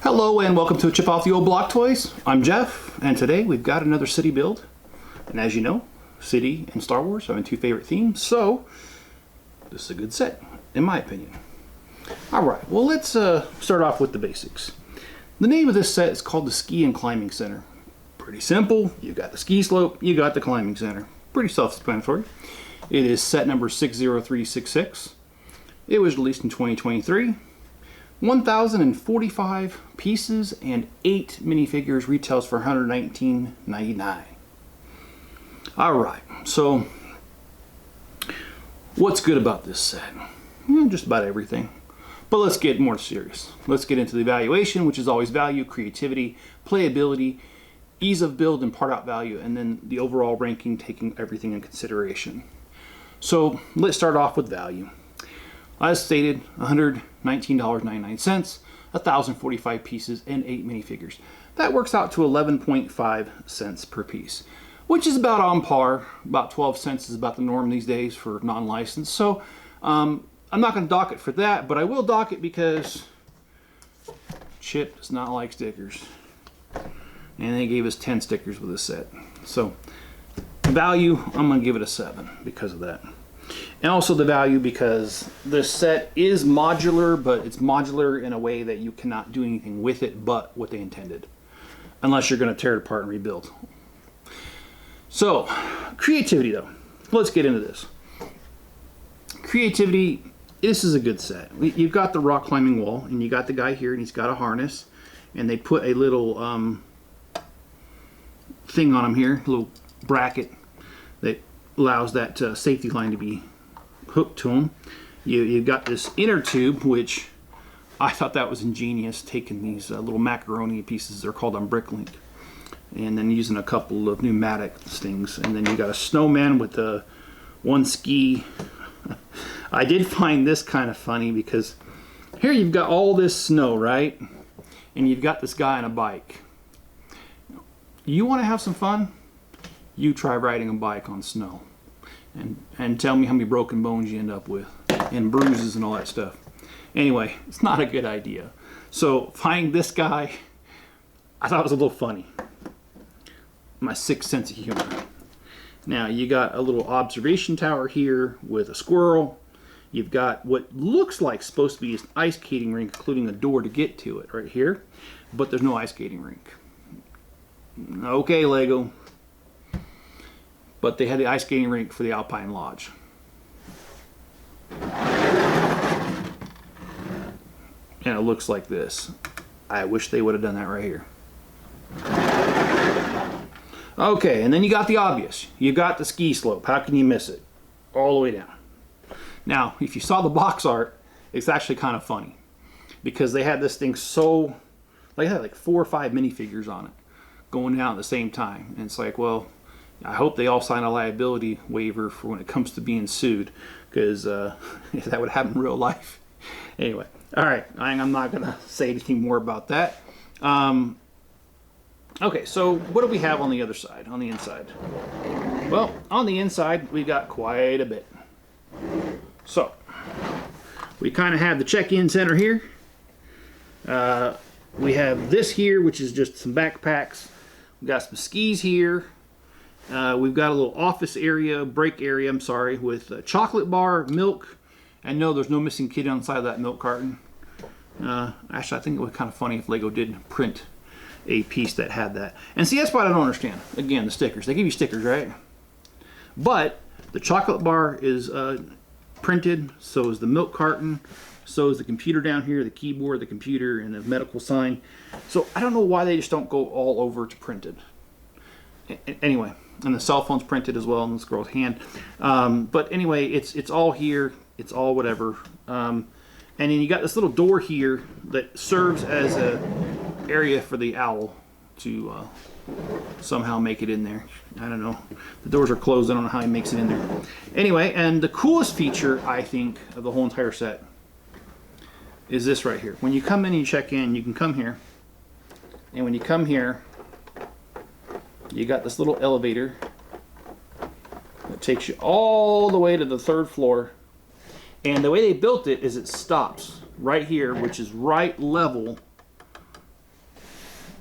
Hello and welcome to Chip Off the Old Block Toys. I'm Jeff, and today we've got another city build. And as you know, city and Star Wars are my two favorite themes, so this is a good set, in my opinion. Alright, well let's start off with the basics. The name of this set is called the Ski and Climbing Center. Pretty simple. You got the ski slope, you got the climbing center. Pretty self-explanatory. It is set number 60366. It was released in 2023. 1,045 pieces and 8 minifigures, retails for $119.99. Alright, so what's good about this set? Just about everything. But let's get more serious. Let's get into the evaluation, which is always value, creativity, playability, ease of build, and part out value, and then the overall ranking taking everything in consideration. So let's start off with value. As stated, $119.99, 1,045 pieces, and 8 minifigures. That works out to 11.5 cents per piece, which is about on par. About 12 cents is about the norm these days for non-licensed. So I'm not going to dock it for that, but I will dock it because Chip does not like stickers. And they gave us 10 stickers with this set. So value, I'm going to give it a 7 because of that. And also the value because this set is modular, but it's modular in a way that you cannot do anything with it but what they intended. Unless you're going to tear it apart and rebuild. So, creativity though. Let's get into this. Creativity, this is a good set. You've got the rock climbing wall, and you got the guy here, and he's got a harness. And they put a little thing on him here, a little bracket that allows that safety line to be hooked to him. You've got this inner tube, which I thought that was ingenious, taking these little macaroni pieces, they're called on Bricklink, and then using a couple of pneumatic things. And then you got a snowman with one ski. I did find this kind of funny because here you've got all this snow, right? And you've got this guy on a bike. You want to have some fun? You try riding a bike on snow. And tell me how many broken bones you end up with, and bruises and all that stuff. Anyway, it's not a good idea. So finding this guy, I thought it was a little funny. My sixth sense of humor. Now you got a little observation tower here with a squirrel. You've got what looks like supposed to be an ice skating rink, including a door to get to it right here. But there's no ice skating rink. Okay, Lego. But they had the ice skating rink for the Alpine Lodge. And it looks like this. I wish they would have done that right here. Okay, and then you got the obvious. You got the ski slope. How can you miss it? All the way down. Now, if you saw the box art, it's actually kind of funny. Because they had this thing so... They had like 4 or 5 minifigures on it going down at the same time. And it's like, well... I hope they all sign a liability waiver for when it comes to being sued, because that would happen in real life. Anyway, all right, I'm not going to say anything more about that. Okay, so what do we have on the other side, on the inside? Well, on the inside, we got quite a bit. So, we kind of have the check-in center here. We have this here, which is just some backpacks. We got some skis here. We've got a little office area, break area, I'm sorry, with a chocolate bar, milk, and no, there's no missing kid on the side of that milk carton. Actually, I think it was kind of funny if Lego did print a piece that had that. And see, that's what I don't understand. Again, the stickers. They give you stickers, right? But the chocolate bar is printed, so is the milk carton, so is the computer down here, the keyboard, the computer, and the medical sign. So I don't know why they just don't go all over to printed. Anyway. And the cell phone's printed as well in this girl's hand. But anyway, it's all here. It's all whatever. And then you got this little door here that serves as a area for the owl to somehow make it in there. I don't know. The doors are closed. I don't know how he makes it in there. Anyway, and the coolest feature, I think, of the whole entire set is this right here. When you come in and you check in, you can come here. And when you come here, you got this little elevator that takes you all the way to the 3rd floor. And the way they built it is it stops right here, which is right level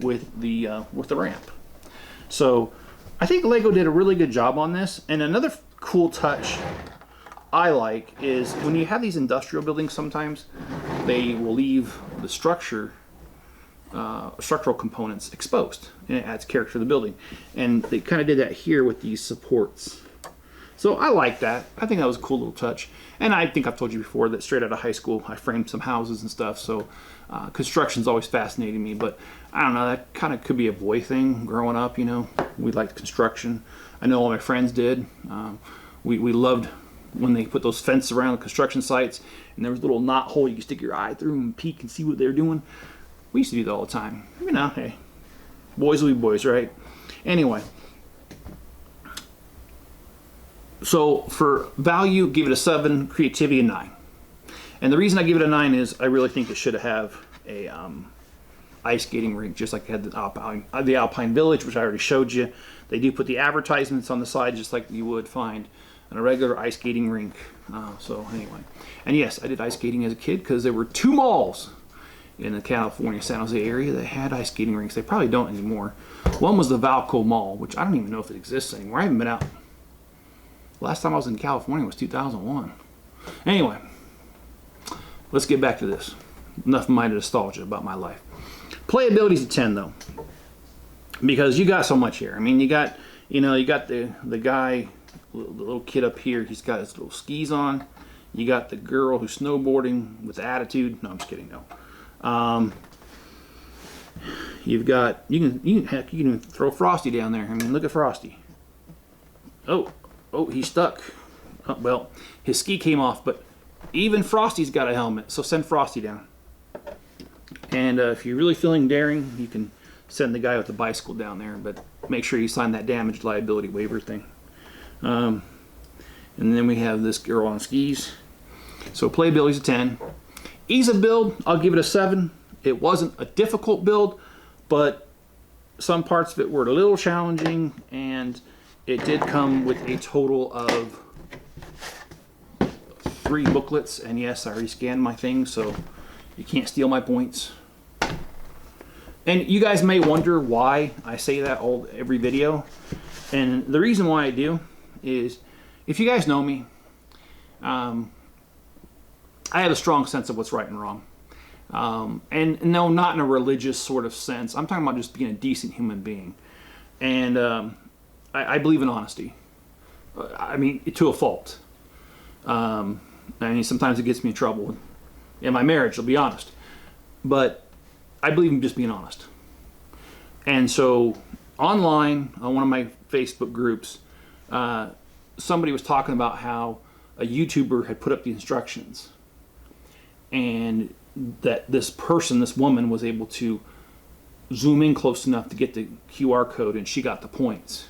with the ramp. So I think Lego did a really good job on this. And another cool touch I like is when you have these industrial buildings, sometimes they will leave the structural components exposed, and it adds character to the building. And they kind of did that here with these supports. So I like that. I think that was a cool little touch. And I think I've told you before that straight out of high school, I framed some houses and stuff. So construction's always fascinated me. But I don't know, that kind of could be a boy thing growing up, you know. We liked construction. I know all my friends did. We loved when they put those fences around the construction sites and there was a little knot hole you could stick your eye through and peek and see what they were doing. We used to do that all the time. You know, hey, boys will be boys, right? Anyway. So for value, give it a 7, creativity a 9. And the reason I give it a 9 is I really think it should have a ice skating rink, just like it had the Alpine Village, which I already showed you. They do put the advertisements on the side, just like you would find in a regular ice skating rink. So anyway, and yes, I did ice skating as a kid because there were 2 malls in the California, San Jose area that had ice skating rinks. They probably don't anymore. One was the Valco Mall, which I don't even know if it exists anymore. I haven't been out. Last time I was in California was 2001. Anyway, let's get back to this. Enough of my nostalgia about my life. Playability's a 10 though, because you got so much here. I mean, you got the guy, the little kid up here. He's got his little skis on. You got the girl who's snowboarding with attitude. No, I'm just kidding. No. You've got you can even throw Frosty down there. I mean, look at Frosty. Oh, he's stuck. Oh, well, his ski came off, but even Frosty's got a helmet, so send Frosty down. And if you're really feeling daring, you can send the guy with the bicycle down there, but make sure you sign that damage liability waiver thing. And then we have this girl on skis. So playability's a 10. Ease of build, I'll give it a 7. It wasn't a difficult build, but some parts of it were a little challenging, and it did come with a total of 3 booklets, and yes, I already scanned my thing, so you can't steal my points. And you guys may wonder why I say that every video, and the reason why I do is, if you guys know me, I have a strong sense of what's right and wrong. And no, not in a religious sort of sense. I'm talking about just being a decent human being. And I believe in honesty. I mean, to a fault. I mean, sometimes it gets me in trouble. In my marriage, I'll be honest. But I believe in just being honest. And so, online, on one of my Facebook groups, somebody was talking about how a YouTuber had put up the instructions. And that this woman, was able to zoom in close enough to get the QR code, and she got the points.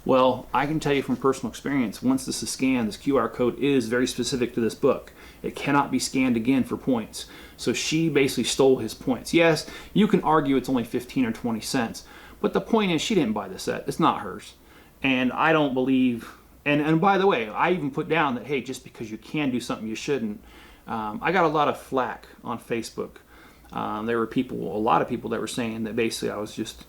Well, I can tell you from personal experience, once this is scanned, this QR code is very specific to this book. It cannot be scanned again for points. So she basically stole his points. Yes, you can argue it's only 15 or 20 cents, but the point is she didn't buy the set. It's not hers. And I don't believe, and by the way, I even put down that, hey, just because you can do something, you shouldn't. I got a lot of flack on Facebook. There were a lot of people that were saying that basically I was just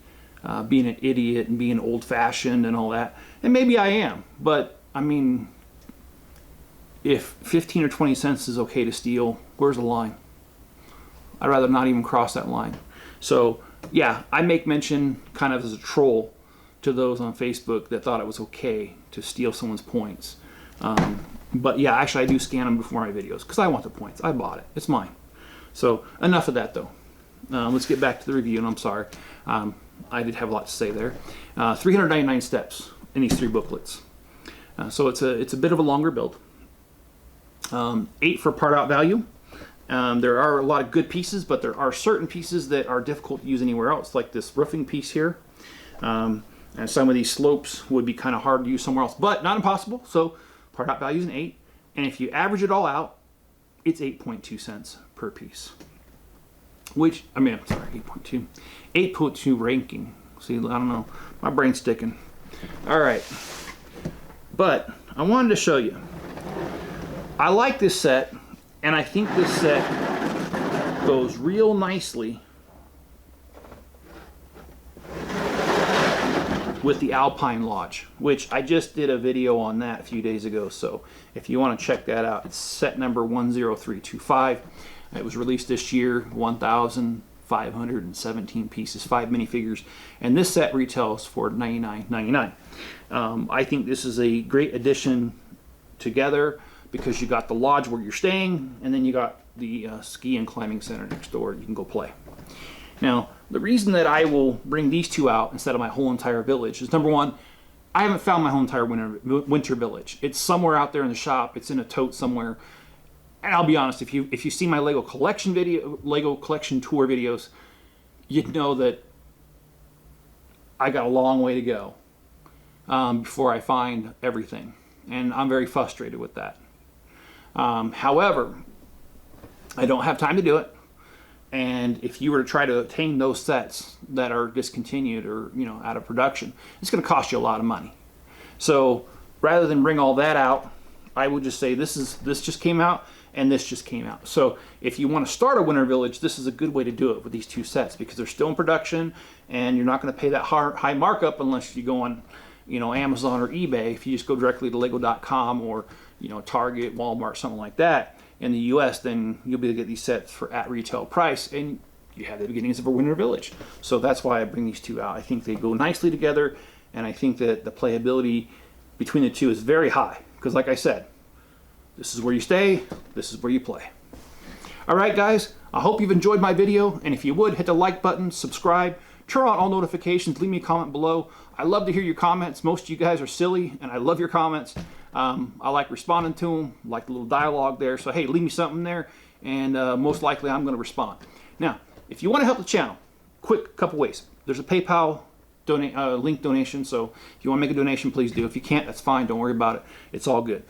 being an idiot and being old-fashioned and all that. And maybe I am, but I mean, if 15 or 20 cents is okay to steal, where's the line? I'd rather not even cross that line. So yeah, I make mention kind of as a troll to those on Facebook that thought it was okay to steal someone's points. But yeah, actually I do scan them before my videos because I want the points. I bought it. It's mine. So enough of that though. Let's get back to the review, and I'm sorry. I did have a lot to say there. 399 steps in these 3 booklets. So it's a bit of a longer build. 8 for part out value. There are a lot of good pieces, but there are certain pieces that are difficult to use anywhere else, like this roofing piece here. And some of these slopes would be kind of hard to use somewhere else, but not impossible. So part out value is an 8. And if you average it all out, it's 8.2 cents per piece. Which, I mean, I'm sorry, 8.2. 8.2 ranking. See, I don't know. My brain's sticking. All right. But I wanted to show you. I like this set, and I think this set goes real nicely with the Alpine Lodge, which I just did a video on that a few days ago. So if you want to check that out, it's set number 10325. It was released this year, 1,517 pieces, 5 minifigures, and this set retails for $99.99. I think this is a great addition together because you got the lodge where you're staying, and then you got the ski and climbing center next door. You can go play. Now, the reason that I will bring these two out instead of my whole entire village is, number one, I haven't found my whole entire winter village. It's somewhere out there in the shop. It's in a tote somewhere. And I'll be honest, if you see my Lego collection tour videos, you'd know that I got a long way to go before I find everything. And I'm very frustrated with that. However, I don't have time to do it. And if you were to try to obtain those sets that are discontinued or, you know, out of production, it's going to cost you a lot of money. So rather than bring all that out, I would just say this just came out and this just came out. So if you want to start a winter village, this is a good way to do it with these two sets because they're still in production and you're not going to pay that high markup unless you go on, you know, Amazon or eBay. If you just go directly to lego.com or, you know, Target, Walmart, something like that in the US, then you'll be able to get these sets for at retail price and you have the beginnings of a winter village. So that's why I bring these two out. I think they go nicely together and I think that the playability between the two is very high because, like I said, this is where you stay, this is where you play. All right, guys, I hope you've enjoyed my video, and if you would, hit the like button, subscribe, turn on all notifications, leave me a comment below. I love to hear your comments. Most of you guys are silly, and I love your comments. I like responding to them, like the little dialogue there. So, hey, leave me something there, and most likely I'm going to respond. Now, if you want to help the channel, quick couple ways. There's a PayPal link donation, so if you want to make a donation, please do. If you can't, that's fine. Don't worry about it. It's all good.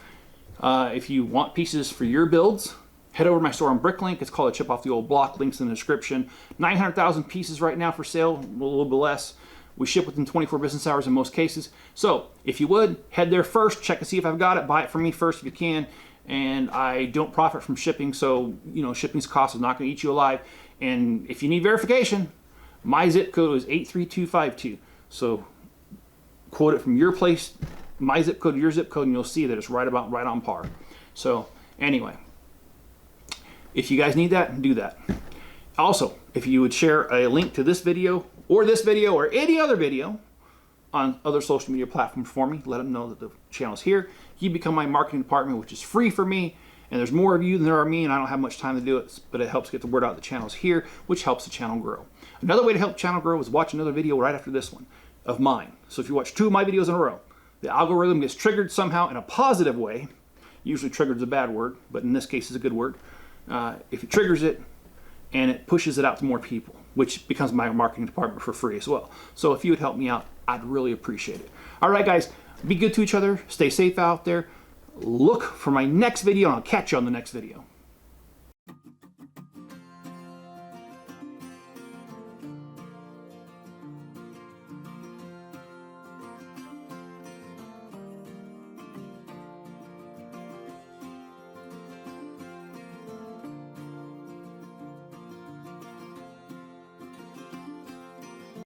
If you want pieces for your builds, head over to my store on Bricklink. It's called A Chip Off the Old Block. Links in the description. 900,000 pieces right now for sale, a little bit less. We ship within 24 business hours in most cases. So if you would, head there first, check to see if I've got it. Buy it from me first if you can. And I don't profit from shipping, so you know shipping's cost is not going to eat you alive. And if you need verification, my zip code is 83252. So quote it from your place, my zip code, your zip code, and you'll see that it's right on par. So anyway, if you guys need that, do that. Also, if you would share a link to this video or any other video on other social media platforms for me, let them know that the channel's here. You become my marketing department, which is free for me. And there's more of you than there are me, and I don't have much time to do it, but it helps get the word out the channel's here, which helps the channel grow. Another way to help the channel grow is watch another video right after this one of mine. So if you watch 2 of my videos in a row, the algorithm gets triggered somehow in a positive way. Usually triggered is a bad word, but in this case it's a good word. If it triggers it and it pushes it out to more people, which becomes my marketing department for free as well. So if you would help me out, I'd really appreciate it. All right, guys, be good to each other. Stay safe out there. Look for my next video, and I'll catch you on the next video.